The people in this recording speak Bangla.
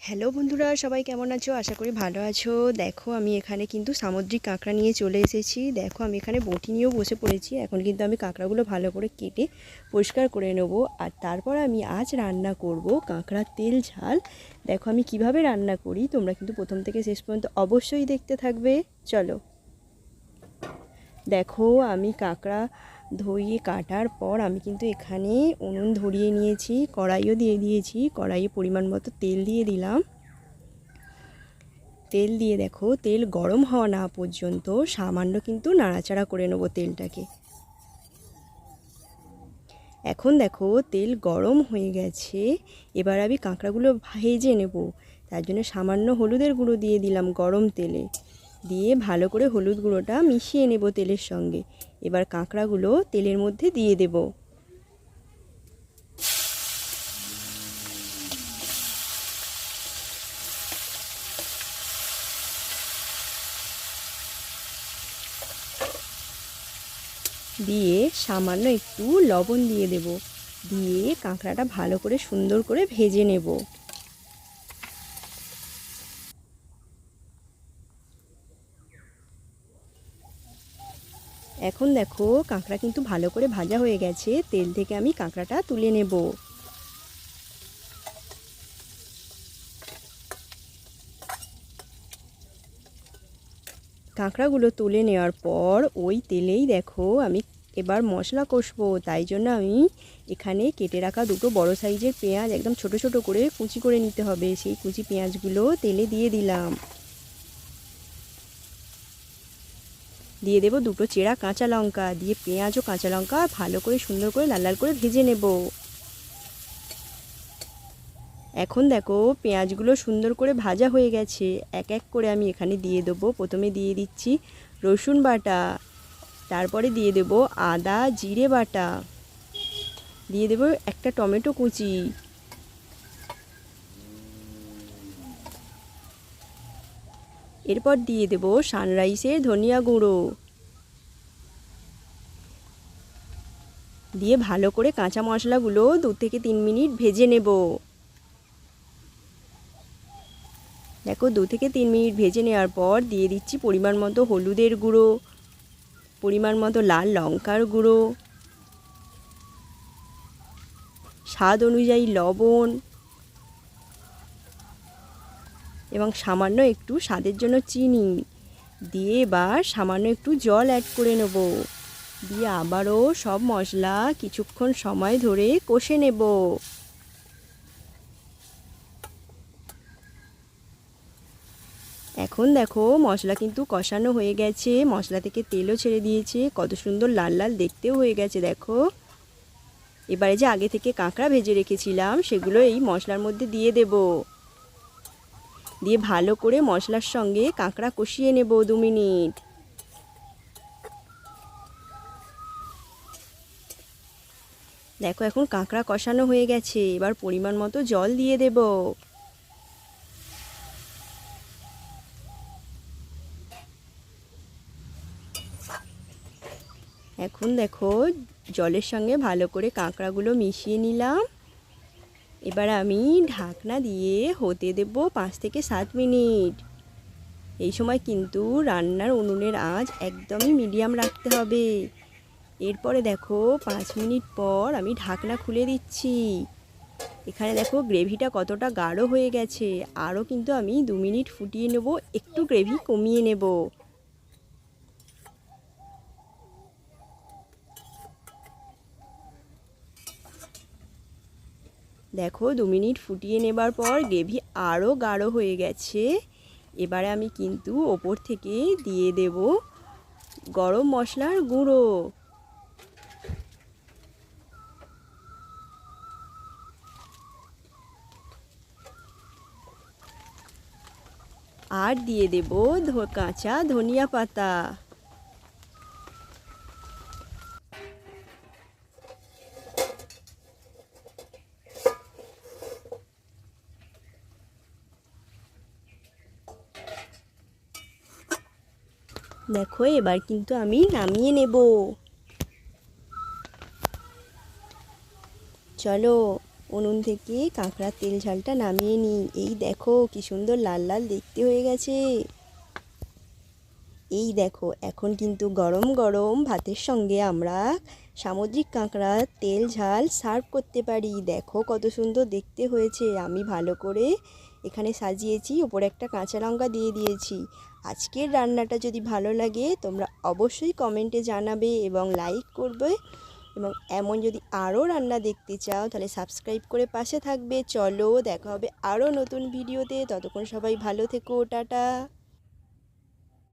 হ্যালো বন্ধুরা, সবাই কেমন আছো? আশা করি ভালো আছো। দেখো আমি এখানে কিন্তু সামুদ্রিক কাঁকড়া নিয়ে চলে এসেছি। দেখো আমি এখানে বঁটি নিয়েও বসে পড়েছি। এখন কিন্তু আমি কাঁকড়াগুলো ভালো করে কেটে পরিষ্কার করে নেব। আর তারপর আমি আজ রান্না করব কাঁকড়ার তেল ঝাল। দেখো আমি কিভাবে রান্না করি, তোমরা কিন্তু প্রথম থেকে শেষ পর্যন্ত অবশ্যই দেখতে থাকবে। চলো। দেখো আমি কাঁকড়া ধুয়ে কাটার পর আমি কিন্তু এখানে উনুন ধরিয়ে নিয়েছি, কড়াইও দিয়ে দিয়েছি। কড়াইয়ে পরিমাণ মতো তেল দিয়ে দিলাম। তেল দিয়ে দেখো তেল গরম হওয়া না পর্যন্ত সামান্য কিন্তু নাড়াচাড়া করে নেবো তেলটাকে। এখন দেখো তেল গরম হয়ে গেছে, এবার আমি কাঁকড়াগুলো ভেজে নেব। তার জন্য সামান্য হলুদের গুঁড়ো দিয়ে দিলাম গরম তেলে, দিয়ে ভালো করে হলুদ গুঁড়োটা মিশিয়ে নেব তেলের সঙ্গে। এবার কাঁকড়াগুলো তেলের মধ্যে দিয়ে দেব। দিয়ে সামান্য একটু লবণ দিয়ে দেব, দিয়ে কাঁকড়াটা ভালো করে সুন্দর করে ভেজে নেব। এখন দেখো কাঁকড়া কিন্তু ভালো করে ভাজা হয়ে গেছে, তেল থেকে আমি কাঁকড়াটা তুলে নেব। কাঁকড়াগুলো তুলে নেওয়ার পর ওই তেলেই দেখো আমি এবার মশলা কষবো। তাই জন্য আমি এখানে কেটে রাখা দুটো বড় সাইজের পেঁয়াজ একদম ছোট ছোট করে কুচি করে নিতে হবে, সেই কুচি পেঁয়াজগুলো তেলে দিয়ে দিলাম। দিয়ে দেবো দুটো চেরা কাঁচা লঙ্কা, দিয়ে পেঁয়াজ ও কাঁচা লঙ্কা ভালো করে সুন্দর করে লাল লাল করে ভেজে নেব। এখন দেখো পেঁয়াজগুলো সুন্দর করে ভাজা হয়ে গেছে, এক এক করে আমি এখানে দিয়ে দেবো। প্রথমে দিয়ে দিচ্ছি রসুন বাটা, তারপরে দিয়ে দেবো আদা জিরে বাটা, দিয়ে দেবো একটা টমেটো কুচি, এরপর দিয়ে দেবো সানরাইসের ধনিয়া গুঁড়ো, দিয়ে ভালো করে কাঁচা মশলাগুলো 2 থেকে 3 মিনিট ভেজে নেব। দেখো 2 থেকে 3 মিনিট ভেজে নেওয়ার পর দিয়ে দিচ্ছি পরিমাণ মতো হলুদের গুঁড়ো, পরিমাণ মতো লাল লঙ্কার গুঁড়ো, স্বাদ অনুযায়ী লবণ এবং সামান্য একটু স্বাদের জন্য চিনি দিয়ে এবার সামান্য একটু জল অ্যাড করে নেব। দিয়ে আবারও সব মশলা কিছুক্ষণ সময় ধরে কষে নেব। এখন দেখো মশলা কিন্তু কষানো হয়ে গেছে, মশলা থেকে তেলও ছেড়ে দিয়েছে, কত সুন্দর লাল লাল দেখতেও হয়ে গেছে দেখো। এবারে যে আগে থেকে কাঁকড়া ভেজে রেখেছিলাম সেগুলো এই মশলার মধ্যে দিয়ে দেব, দিয়ে ভালো করে মশলার সঙ্গে কাঁকড়া কষিয়ে নেব 2 মিনিট। দেখো এখন কাঁকড়া কষানো হয়ে গেছে, এবার পরিমাণ মতো জল দিয়ে দেব। এখন দেখো জলের সঙ্গে ভালো করে কাঁকড়াগুলো মিশিয়ে নিলাম। এবার আমি ঢাকনা দিয়ে হতে দেব 5 থেকে 7 মিনিট। এই সময় কিন্তু রান্নার উনুনের আঁচ একদমই মিডিয়াম রাখতে হবে। এরপরে দেখো 5 মিনিট পর আমি ঢাকনা খুলে দিচ্ছি। এখানে দেখো গ্রেভিটা কতটা গাঢ় হয়ে গেছে, আরও কিন্তু আমি 2 মিনিট ফুটিয়ে নেব, একটু গ্রেভি কমিয়ে নেব। দেখো 2 মিনিট ফুটিয়ে নেবার পর গ্রেভি আরও গাঢ় হয়ে গেছে। এবারে আমি কিন্তু ওপর থেকে দিয়ে দেব গরম মশলার গুঁড়ো, আর দিয়ে দেব কাঁচা ধনিয়া পাতা। দেখো এবার কিন্তু আমি নামিয়ে নেব। চলো উনুন থেকে কাঁকড়ার তেল ঝালটা নামিয়ে নিই। এই দেখো কি সুন্দর লাল লাল দেখতে হয়ে গেছে। এই দেখো এখন কিন্তু গরম গরম ভাতের সঙ্গে আমরা সামুদ্রিক কাঁকড়ার তেল ঝাল সার্ভ করতে পারি। দেখো কত সুন্দর দেখতে হয়েছে। আমি ভালো করে এখানে সাজিয়েছি, ওপরে একটা কাঁচা লঙ্কা দিয়ে দিয়েছি। আজকের রান্নাটা যদি ভালো লাগে তোমরা অবশ্যই কমেন্টে জানাবে এবং লাইক করবে, এবং এমন যদি আরও রান্না দেখতে চাও তাহলে সাবস্ক্রাইব করে পাশে থাকবে। চলো দেখা হবে আরও নতুন ভিডিওতে, ততক্ষণ সবাই ভালো থেকো, টাটা।